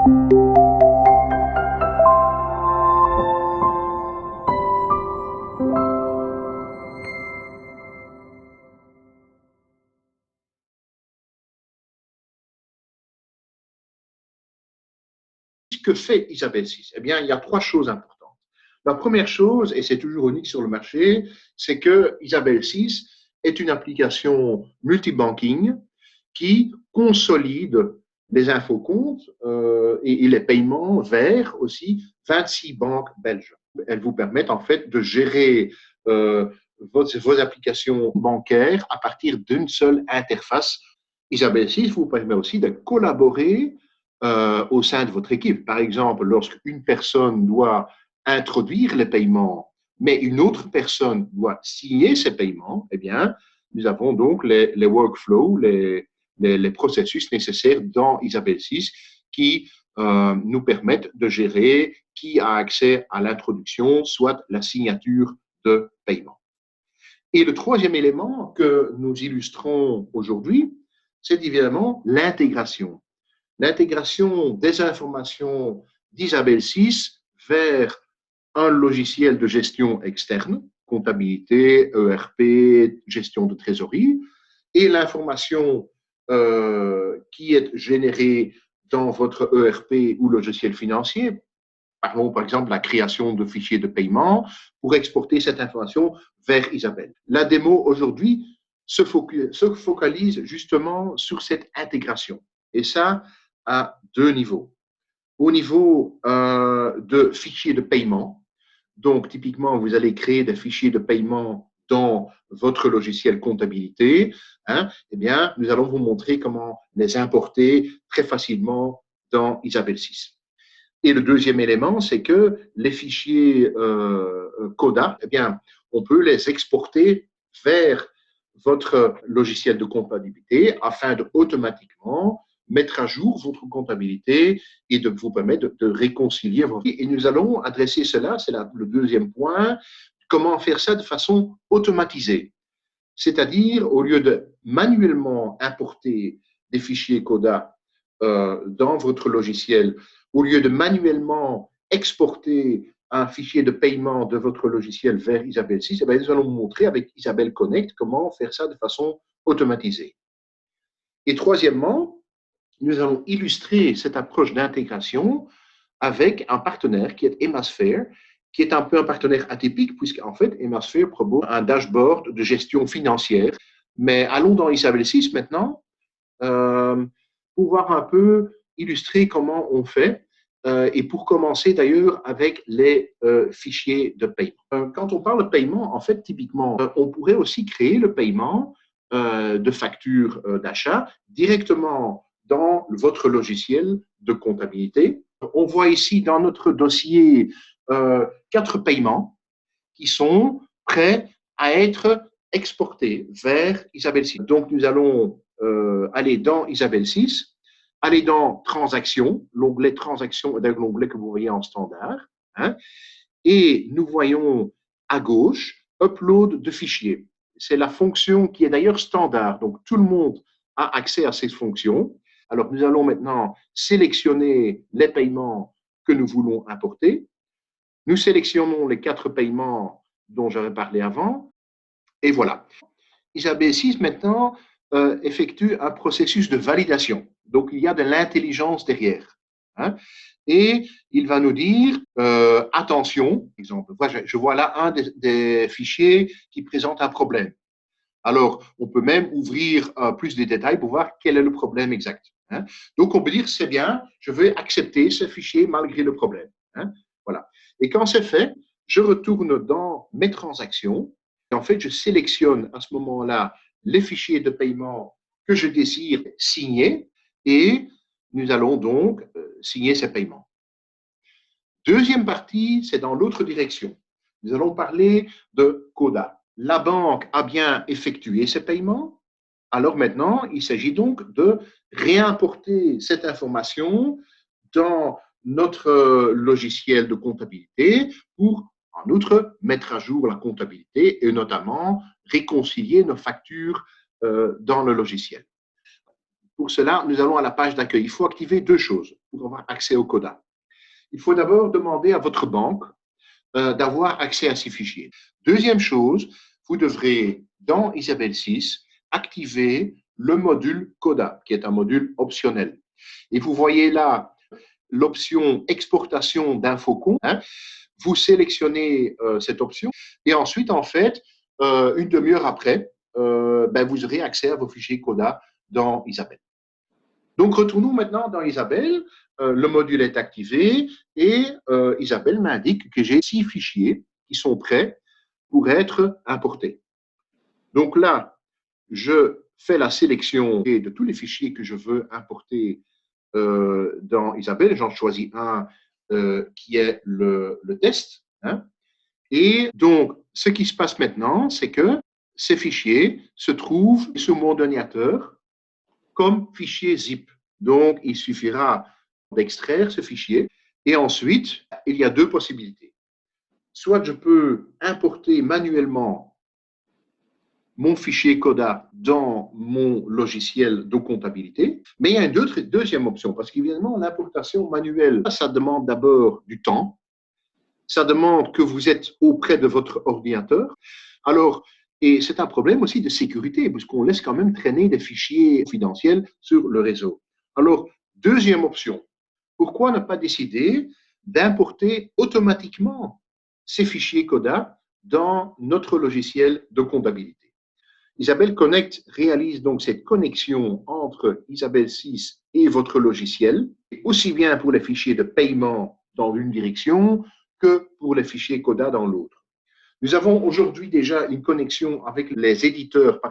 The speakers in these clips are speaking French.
Que fait Isabelle VI? Eh bien, il y a trois choses importantes. La première chose, et c'est toujours unique sur le marché, c'est que Isabelle VI est une application multibanking qui consolide les infocomptes et les paiements vers aussi 26 banques belges. Elles vous permettent en fait de gérer vos applications bancaires à partir d'une seule interface. Isabelle VI vous permet aussi de collaborer au sein de votre équipe. Par exemple, lorsqu'une personne doit introduire les paiements, mais une autre personne doit signer ces paiements, eh bien, nous avons donc les workflows, les processus nécessaires dans Isabelle VI qui nous permettent de gérer qui a accès à l'introduction, soit la signature de paiement. Et le troisième élément que nous illustrons aujourd'hui, c'est évidemment l'intégration. L'intégration des informations d'Isabelle VI vers un logiciel de gestion externe, comptabilité, ERP, gestion de trésorerie, et l'information qui est générée dans votre ERP ou logiciel financier, parlons par exemple de la création de fichiers de paiement, pour exporter cette information vers Isabelle. La démo aujourd'hui se focalise justement sur cette intégration, et ça à deux niveaux. Au niveau de fichiers de paiement, donc typiquement, vous allez créer des fichiers de paiement dans votre logiciel comptabilité, eh bien, nous allons vous montrer comment les importer très facilement dans Isabelle VI. Et le deuxième élément, c'est que les fichiers CODA, eh bien, on peut les exporter vers votre logiciel de comptabilité afin de automatiquement mettre à jour votre comptabilité et de vous permettre de réconcilier vos... Et nous allons adresser cela, c'est le deuxième point, comment faire ça de façon automatisée. C'est-à-dire, au lieu de manuellement importer des fichiers CODA dans votre logiciel, au lieu de manuellement exporter un fichier de paiement de votre logiciel vers Isabelle VI, eh bien, nous allons vous montrer avec Isabelle Connect comment faire ça de façon automatisée. Et troisièmement, nous allons illustrer cette approche d'intégration avec un partenaire qui est Emasphere, qui est un peu un partenaire atypique, puisqu'en fait, Emasphere propose un dashboard de gestion financière. Mais allons dans Isabelle VI maintenant, pour voir un peu illustrer comment on fait, et pour commencer d'ailleurs avec les fichiers de paiement. Quand on parle de paiement, en fait, typiquement, on pourrait aussi créer le paiement de facture d'achat directement dans votre logiciel de comptabilité. On voit ici dans notre dossier 4 paiements qui sont prêts à être exportés vers Isabelle VI. Donc, nous allons aller dans Isabelle VI, aller dans Transactions, l'onglet Transactions est l'onglet que vous voyez en standard, et nous voyons à gauche Upload de fichiers. C'est la fonction qui est d'ailleurs standard, donc tout le monde a accès à cette fonction. Alors, nous allons maintenant sélectionner les paiements que nous voulons importer. Nous sélectionnons les 4 paiements dont j'avais parlé avant, et voilà. Isabelle VI, maintenant, effectue un processus de validation. Donc, il y a de l'intelligence derrière. Et il va nous dire, attention, par exemple, je vois là un des fichiers qui présente un problème. Alors, on peut même ouvrir plus de détails pour voir quel est le problème exact. Donc, on peut dire, c'est bien, je vais accepter ce fichier malgré le problème. Voilà. Et quand c'est fait, je retourne dans mes transactions. Et en fait, je sélectionne à ce moment-là les fichiers de paiement que je désire signer et nous allons donc signer ces paiements. Deuxième partie, c'est dans l'autre direction. Nous allons parler de CODA. La banque a bien effectué ces paiements. Alors maintenant, il s'agit donc de réimporter cette information dans notre logiciel de comptabilité pour, en outre, mettre à jour la comptabilité et notamment réconcilier nos factures dans le logiciel. Pour cela, nous allons à la page d'accueil. Il faut activer deux choses. pour avoir accès au CODA. Il faut d'abord demander à votre banque d'avoir accès à ces fichiers. Deuxième chose, vous devrez, dans Isabelle 6, activer le module CODA, qui est un module optionnel. Et vous voyez là l'option exportation d'infocom. Vous sélectionnez cette option et ensuite, en fait, une demi-heure après, vous aurez accès à vos fichiers CODA dans Isabelle. Donc, retournons maintenant dans Isabelle. Le module est activé et Isabelle m'indique que j'ai 6 fichiers qui sont prêts pour être importés. Donc là, je fais la sélection de tous les fichiers que je veux importer dans Isabelle. J'en choisis un qui est le test. Et donc, ce qui se passe maintenant, c'est que ces fichiers se trouvent sur mon ordinateur comme fichier zip. Donc, il suffira d'extraire ce fichier. Et ensuite, il y a 2 possibilités. Soit je peux importer manuellement mon fichier CODA dans mon logiciel de comptabilité, mais il y a une deuxième option, parce qu'évidemment, l'importation manuelle, ça demande d'abord du temps, ça demande que vous êtes auprès de votre ordinateur. Alors, et c'est un problème aussi de sécurité, puisqu'on laisse quand même traîner des fichiers confidentiels sur le réseau. Alors, deuxième option, pourquoi ne pas décider d'importer automatiquement ces fichiers CODA dans notre logiciel de comptabilité? Isabelle Connect réalise donc cette connexion entre Isabelle 6 et votre logiciel, aussi bien pour les fichiers de paiement dans l'une direction que pour les fichiers CODA dans l'autre. Nous avons aujourd'hui déjà une connexion avec les éditeurs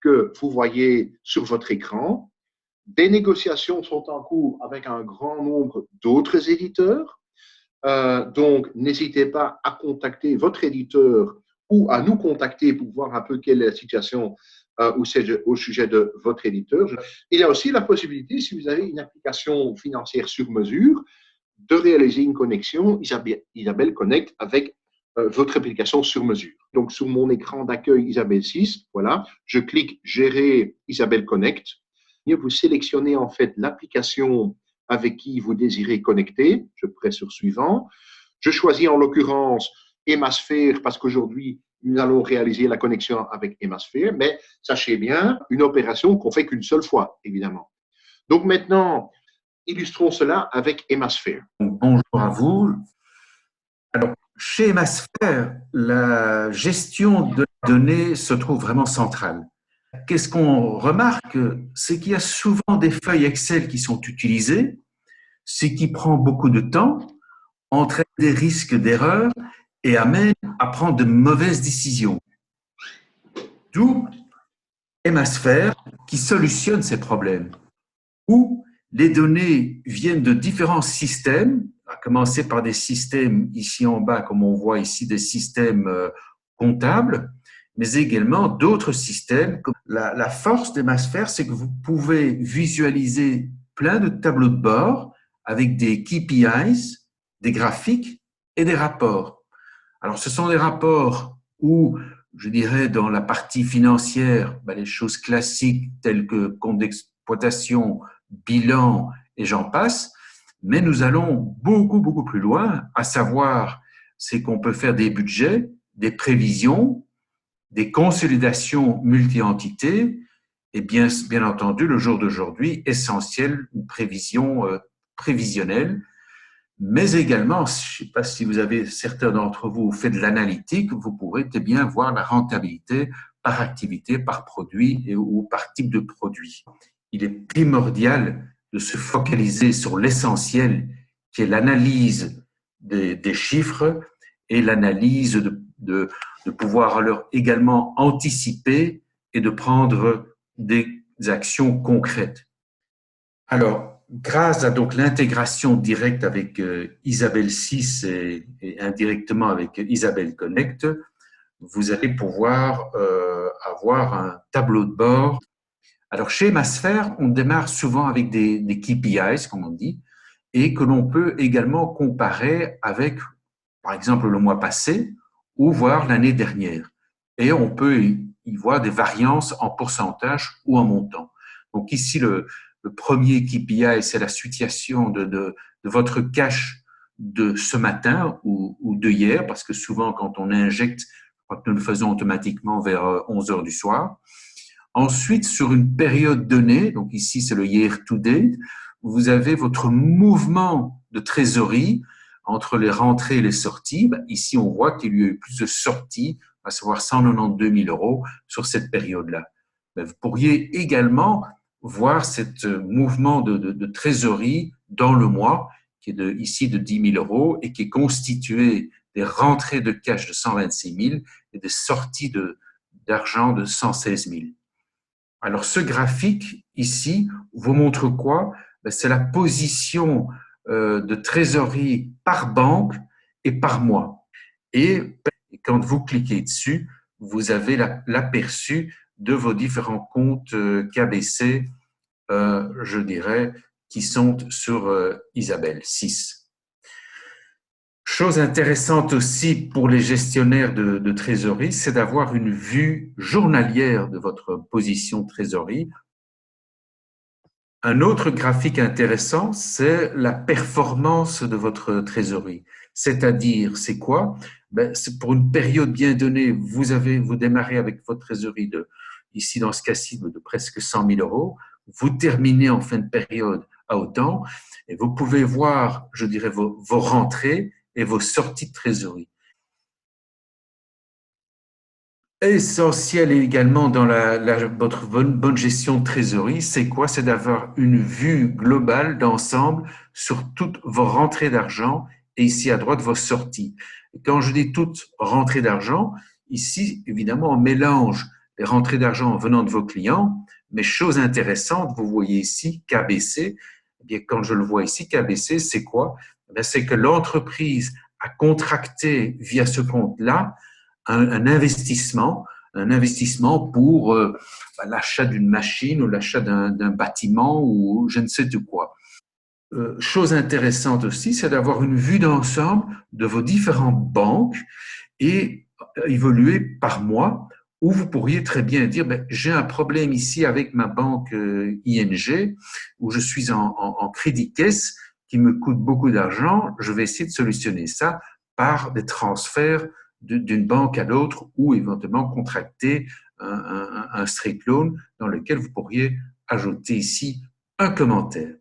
que vous voyez sur votre écran. Des négociations sont en cours avec un grand nombre d'autres éditeurs. Donc, n'hésitez pas à contacter votre éditeur ou à nous contacter pour voir un peu quelle est la situation au sujet de votre éditeur. Il y a aussi la possibilité, si vous avez une application financière sur mesure, de réaliser une connexion Isabelle Connect avec votre application sur mesure. Donc, sur mon écran d'accueil Isabelle 6, voilà, je clique Gérer Isabelle Connect. Vous sélectionnez en fait l'application avec qui vous désirez connecter. Je presse sur Suivant. Je choisis en l'occurrence Emasphere parce qu'aujourd'hui, nous allons réaliser la connexion avec Emasphere, mais sachez bien, une opération qu'on fait qu'une seule fois, évidemment. Donc maintenant, illustrons cela avec Emasphere. Bonjour à vous. Alors, chez Emasphere, la gestion de données se trouve vraiment centrale. Qu'est-ce qu'on remarque? C'est qu'il y a souvent des feuilles Excel qui sont utilisées, ce qui prend beaucoup de temps, entraîne des risques d'erreur et amène à prendre de mauvaises décisions. D'où Emasphere qui solutionne ces problèmes, où les données viennent de différents systèmes, à commencer par des systèmes ici en bas, comme on voit ici, des systèmes comptables, mais également d'autres systèmes. La force d'Emasphere, c'est que vous pouvez visualiser plein de tableaux de bord avec des KPIs, des graphiques et des rapports. Alors, ce sont des rapports où, je dirais, dans la partie financière, les choses classiques telles que compte d'exploitation, bilan et j'en passe, mais nous allons beaucoup plus loin, à savoir, c'est qu'on peut faire des budgets, des prévisions, des consolidations multi-entités et bien entendu, le jour d'aujourd'hui, essentiel, une prévision prévisionnelle, mais également, je ne sais pas si vous avez, certains d'entre vous, fait de l'analytique, vous pourrez bien voir la rentabilité par activité, par produit ou par type de produit. Il est primordial de se focaliser sur l'essentiel qui est l'analyse des chiffres et l'analyse de pouvoir alors également anticiper et de prendre des actions concrètes. Alors, grâce à donc l'intégration directe avec Isabelle 6 et indirectement avec Isabelle Connect, vous allez pouvoir avoir un tableau de bord. Alors, chez Emasphere, on démarre souvent avec des KPIs, comme on dit, et que l'on peut également comparer avec, par exemple, le mois passé ou voir l'année dernière. Et on peut y voir des variances en pourcentage ou en montant. Donc ici, le Le premier KPI, c'est la situation de votre cash de ce matin ou de hier, parce que souvent, quand on injecte, je crois que nous le faisons automatiquement vers 11 heures du soir. Ensuite, sur une période donnée, donc ici, c'est le year to date, vous avez votre mouvement de trésorerie entre les rentrées et les sorties. Ici, on voit qu'il y a eu plus de sorties, à savoir 192 000 euros sur cette période-là. Vous pourriez également voir ce mouvement de trésorerie dans le mois, qui est ici de 10 000 euros et qui est constitué des rentrées de cash de 126 000 et des sorties d'argent de 116 000. Alors, ce graphique ici vous montre quoi? C'est la position de trésorerie par banque et par mois. Et quand vous cliquez dessus, vous avez l'aperçu de vos différents comptes KBC, je dirais, qui sont sur Isabelle 6. Chose intéressante aussi pour les gestionnaires de trésorerie, c'est d'avoir une vue journalière de votre position de trésorerie. Un autre graphique intéressant, c'est la performance de votre trésorerie. C'est-à-dire, c'est quoi? C'est pour une période bien donnée, vous démarrez avec votre trésorerie ici dans ce cas-ci, de presque 100 000 euros. Vous terminez en fin de période à autant et vous pouvez voir, je dirais, vos rentrées et vos sorties de trésorerie. Essentiel également dans votre bonne gestion de trésorerie, c'est quoi? C'est d'avoir une vue globale d'ensemble sur toutes vos rentrées d'argent et ici à droite vos sorties. Et quand je dis toutes rentrées d'argent, ici évidemment on mélange les rentrées d'argent venant de vos clients, mais chose intéressante, vous voyez ici KBC. Eh bien, quand je le vois ici, KBC, c'est quoi? C'est que l'entreprise a contracté via ce compte-là un investissement pour l'achat d'une machine ou l'achat d'un bâtiment ou je ne sais de quoi. Chose intéressante aussi, c'est d'avoir une vue d'ensemble de vos différentes banques et évoluer par mois où vous pourriez très bien dire j'ai un problème ici avec ma banque ING où je suis en crédit caisse qui me coûte beaucoup d'argent, je vais essayer de solutionner ça par des transferts d'une banque à l'autre ou éventuellement contracter un straight loan dans lequel vous pourriez ajouter ici un commentaire.